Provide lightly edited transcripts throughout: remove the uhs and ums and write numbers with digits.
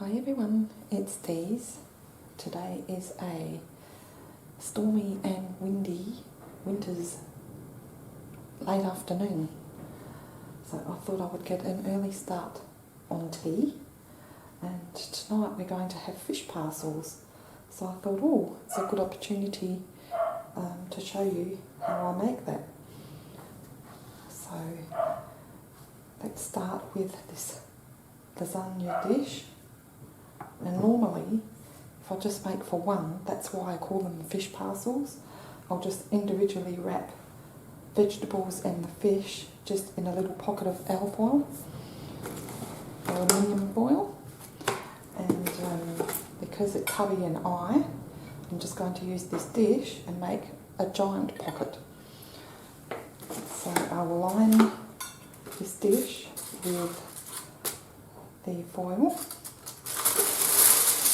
Hi everyone, it's Dees. Today is a stormy and windy winter's late afternoon. So I thought I would get an early start on tea, and tonight we're going to have fish parcels. So I thought, oh, it's a good opportunity to show you how I make that. So let's start with this lasagna dish. And normally, if I just make for one, that's why I call them fish parcels. I'll just individually wrap vegetables and the fish just in a little pocket of alfoil or aluminium foil. And because it's hubby and I'm just going to use this dish and make a giant pocket. So I'll line this dish with the foil.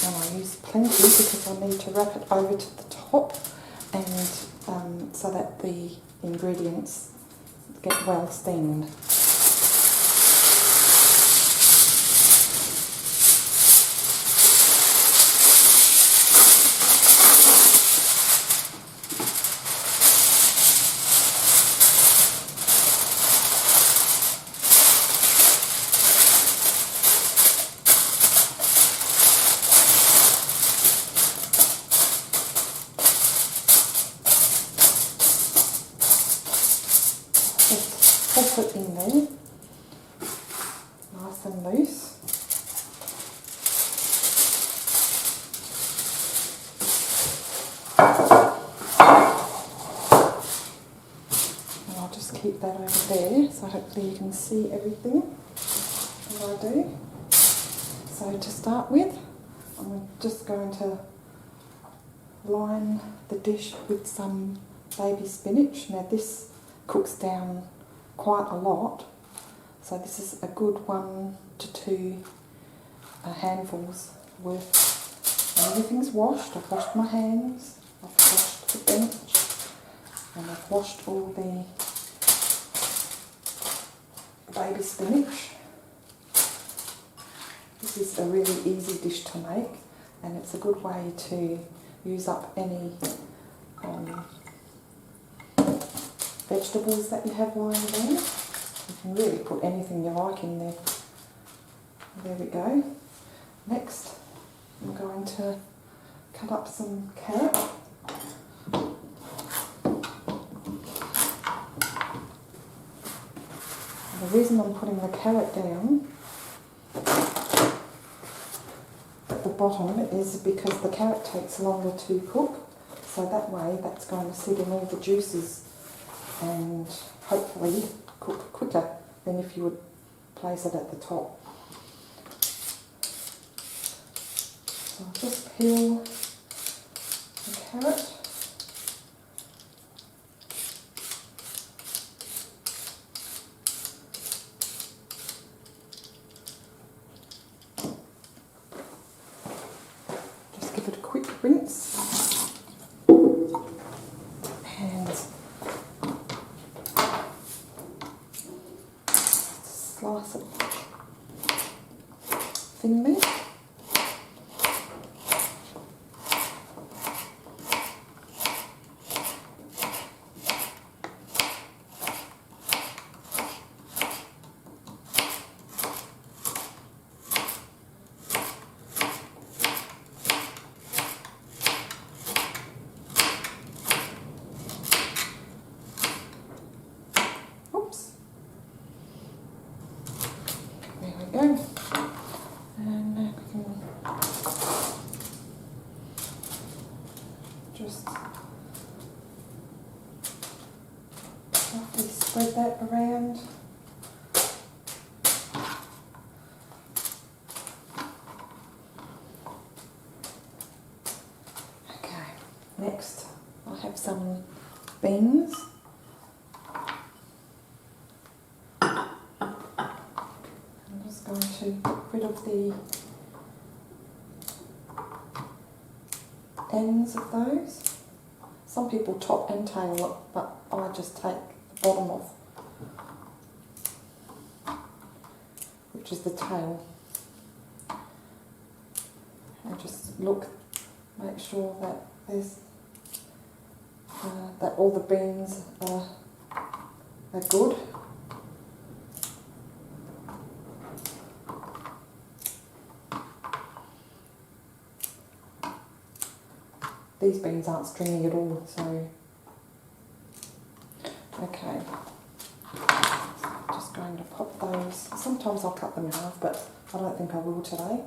And I use plenty because I need to wrap it over to the top, and so that the ingredients get well steamed. Just pop it in there, nice and loose. And I'll just keep that over there, so hopefully you can see everything that I do. So to start with, I'm just going to line the dish with some baby spinach. Now this cooks down quite a lot, so this is a good 1 to 2 handfuls worth. And everything's washed. I've washed my hands, I've washed the bench, and I've washed all the baby spinach. This is a really easy dish to make, and it's a good way to use up any vegetables that you have lying there. You can really put anything you like in there. There we go. Next, I'm going to cut up some carrot. And the reason I'm putting the carrot down at the bottom is because the carrot takes longer to cook. So that way, that's going to sit in all the juices and hopefully cook quicker than if you would place it at the top. So I'll just peel the carrot. Just give it a quick rinse. Slice it thinly. Oops. There we go. And now we can just roughly spread that around. Okay, next I have some beans. Going to get rid of the ends of those. Some people top and tail it, but I just take the bottom off, which is the tail. And just look, make sure that there's that all the beans are good. These beans aren't stringy at all, so okay. Just going to pop those. Sometimes I'll cut them in half, but I don't think I will today.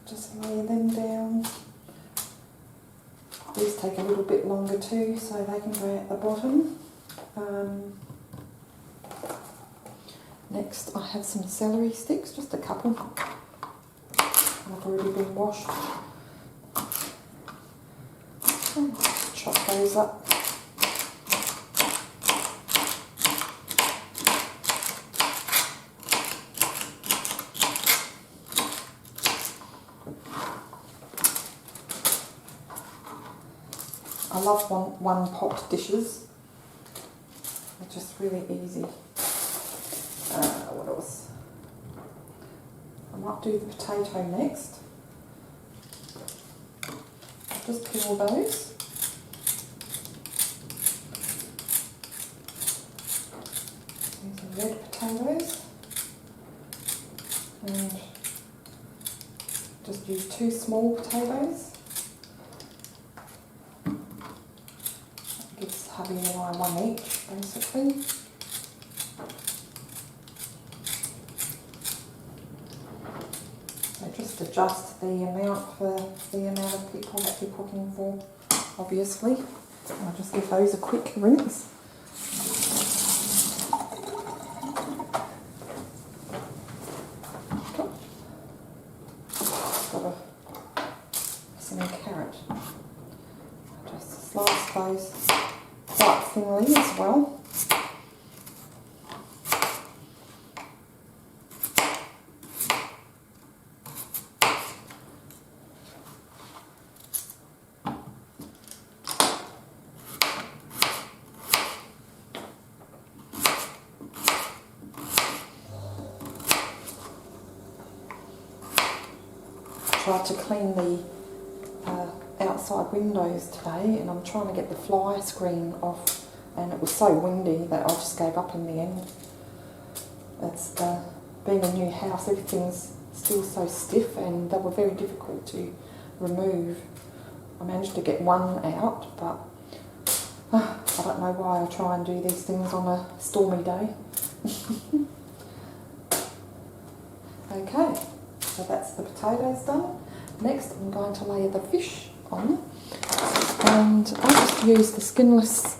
Just lay them down. These take a little bit longer too, so they can go at the bottom. Next, I have some celery sticks, just a couple. I've already been washed. And just chop those up. I love one pot dishes. They're just really easy. What else? I might do the potato next. Just peel those. These are red potatoes. And just use 2 small potatoes. Gives hubby and I 1 each, basically. So just adjust the amount for the amount of people that you're cooking for, obviously. I'll just give those a quick rinse. Got some carrot. Just slice those quite thinly as well. Tried to clean the outside windows today, and I'm trying to get the fly screen off, and it was so windy that I just gave up in the end. It's being a new house, everything's still so stiff, and they were very difficult to remove. I managed to get one out, but I don't know why I try and do these things on a stormy day. Okay, so that's the potatoes done. Next, I'm going to layer the fish on, and I just use the skinless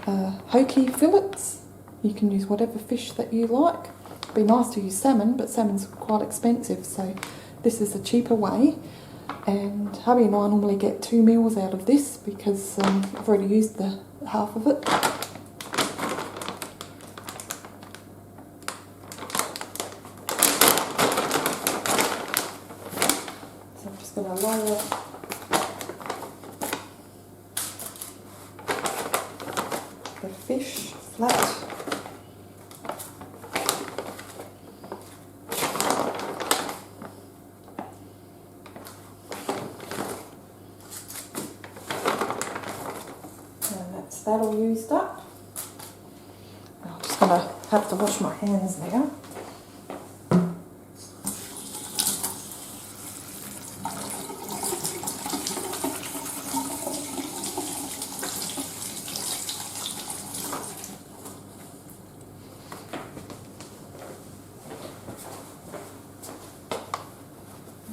hokey fillets. You can use whatever fish that you like. It'd be nice to use salmon, but salmon's quite expensive, so this is a cheaper way. And hubby and I normally get 2 meals out of this because I've already used the half of it. So I'm just going to layer the fish flat. That all used up. I'm just going to have to wash my hands now.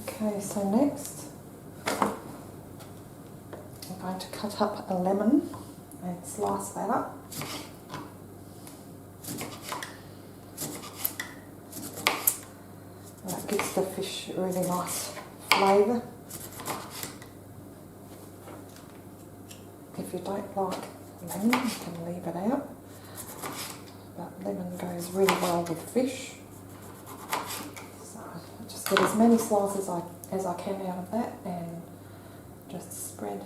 Okay, so next I'm going to cut up a lemon and slice that up. And that gives the fish a really nice flavour. If you don't like lemon, you can leave it out. But lemon goes really well with fish. So I just get as many slices as I can out of that and just spread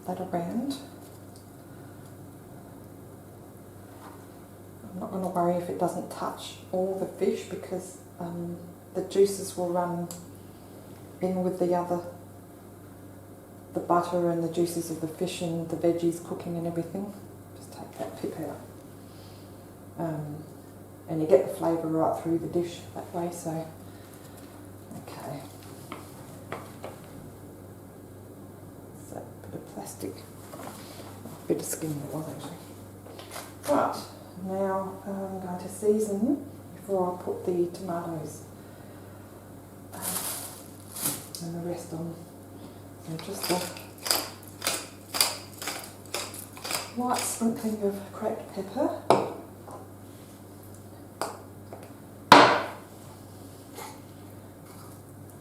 that around. I'm not going to worry if it doesn't touch all the fish because the juices will run in with the butter and the juices of the fish and the veggies cooking and everything. Just take that pip out. And you get the flavour right through the dish that way, so, okay. That's that bit of plastic, bit of skin that was actually. Right, now I'm going to season before I put the tomatoes and the rest on. So just a light sprinkling of cracked pepper.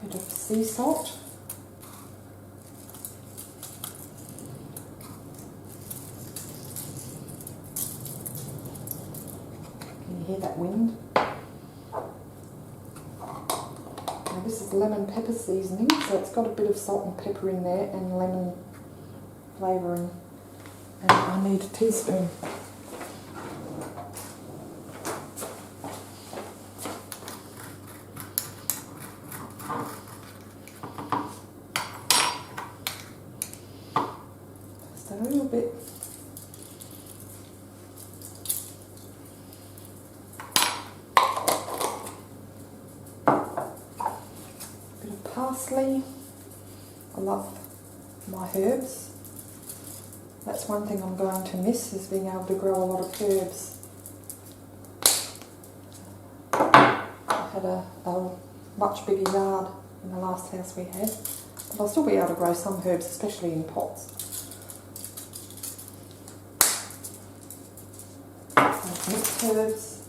Bit of sea salt. Can you hear that wind? Now this is lemon pepper seasoning, so it's got a bit of salt and pepper in there and lemon flavouring. And I need a teaspoon. Just a little bit. Bit of parsley. I love my herbs. That's one thing I'm going to miss, is being able to grow a lot of herbs. I had a much bigger yard in the last house we had, but I'll still be able to grow some herbs, especially in pots. So mixed herbs,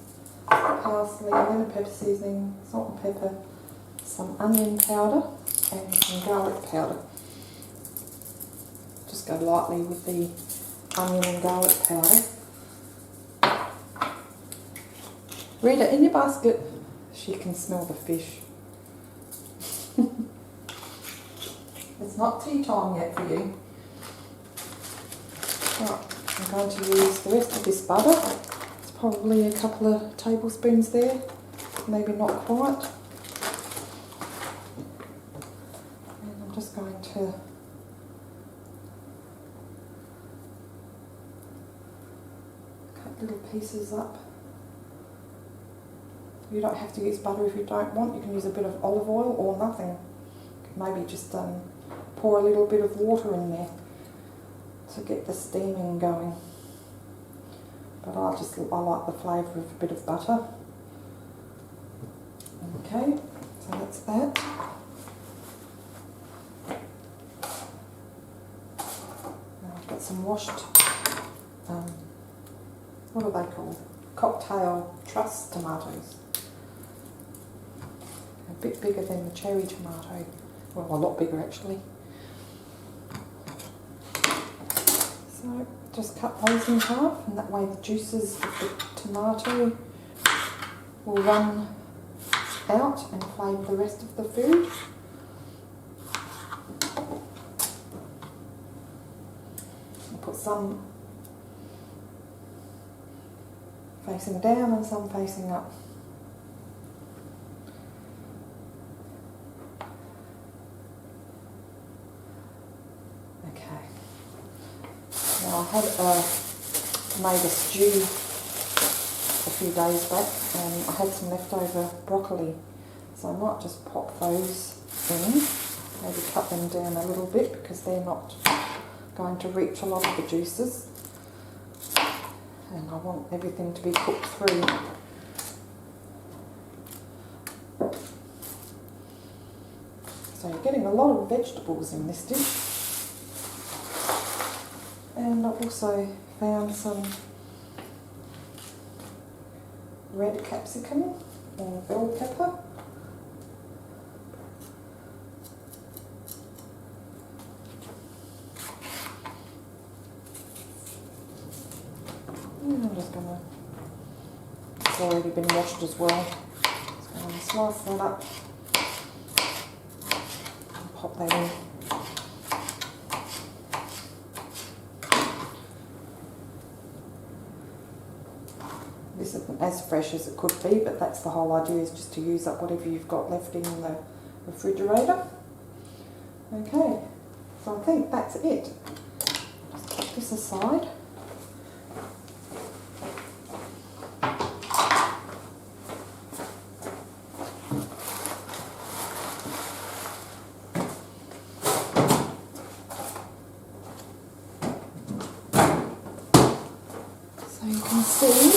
parsley, lemon pepper seasoning, salt and pepper, some onion powder and some garlic powder. Just go lightly with the onion and garlic powder. Rita, in your basket, she can smell the fish. It's not tea time yet for you. Right, I'm going to use the rest of this butter. It's probably a couple of tablespoons there, maybe not quite. And I'm just going to little pieces up. You don't have to use butter if you don't want. You can use a bit of olive oil or nothing. You could maybe just pour a little bit of water in there to get the steaming going. But I like the flavour of a bit of butter. Okay, so that's that. Now I've got some washed what are they called? Cocktail truss tomatoes. A bit bigger than the cherry tomato. Well, a lot bigger actually. So just cut those in half, and that way the juices of the tomato will run out and flavour the rest of the food. I'll put some facing down and some facing up. Okay. Now I had made a stew a few days back and I had some leftover broccoli, so I might just pop those in, maybe cut them down a little bit because they're not going to reach a lot of the juices. And I want everything to be cooked through. So you're getting a lot of vegetables in this dish. And I've also found some red capsicum or bell pepper. I'm just going to, it's already been washed as well. Just going to slice that up and pop that in. This isn't as fresh as it could be, but that's the whole idea, is just to use up whatever you've got left in the refrigerator. Okay, so I think that's it. Just put this aside. So you can see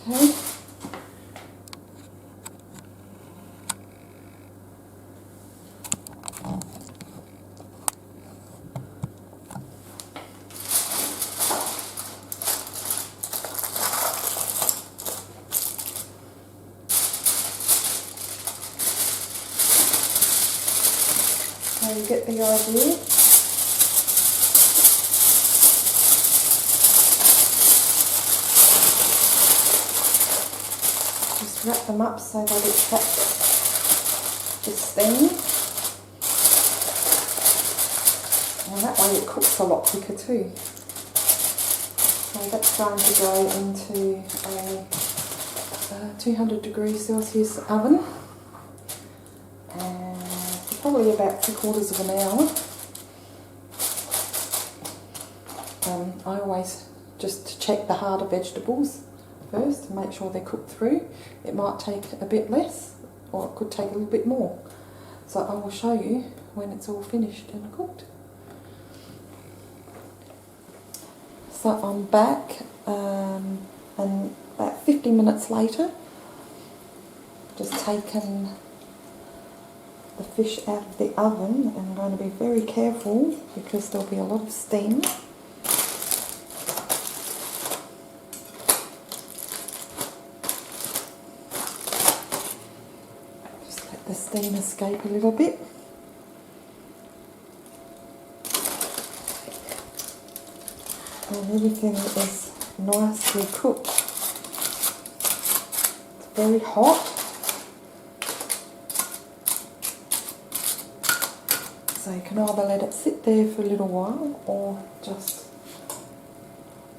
okay. So you get the idea. Just wrap them up so that it traps the steam. And that way it cooks a lot quicker too. So that's going to go into a 200 degrees Celsius oven. And for probably about 3/4 of an hour. I always just check the harder vegetables first to make sure they're cooked through. It might take a bit less, or it could take a little bit more. So I will show you when it's all finished and cooked. So I'm back, and about 50 minutes later, just taken the fish out of the oven, and I'm going to be very careful because there'll be a lot of steam. The steam escape a little bit. And everything is nicely cooked. It's very hot. So you can either let it sit there for a little while or just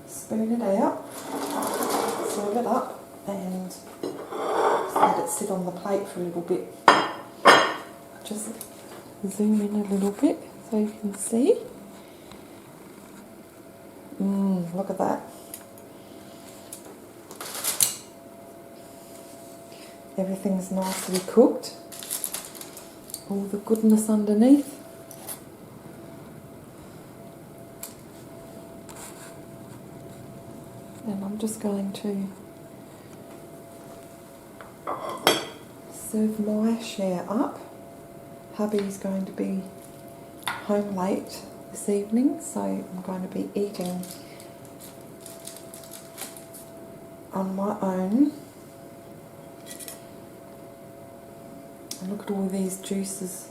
spoon it out, serve it up, and just let it sit on the plate for a little bit. Just zoom in a little bit so you can see. Look at that. Everything's nicely cooked. All the goodness underneath. And I'm just going to serve my share up. Hubby's going to be home late this evening, so I'm going to be eating on my own. And look at all these juices.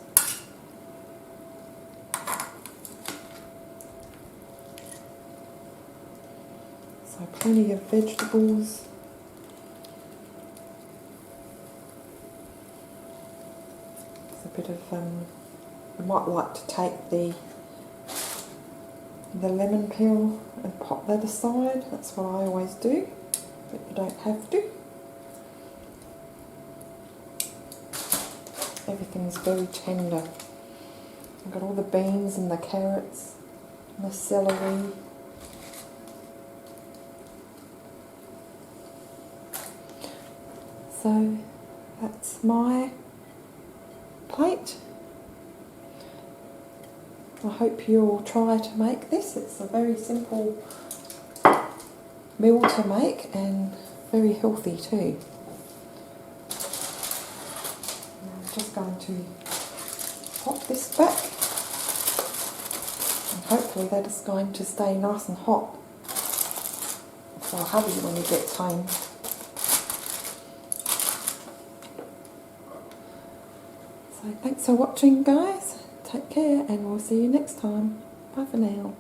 So plenty of vegetables. There's a bit of, you might like to take the lemon peel and pop that aside. That's what I always do, but you don't have to. Everything's very tender. I've got all the beans and the carrots and the celery. So that's my plate. I hope you'll try to make this. It's a very simple meal to make and very healthy too. I'm just going to pop this back, and hopefully that is going to stay nice and hot for hubby when he gets home. So thanks for watching, guys. Take care, and we'll see you next time. Bye for now.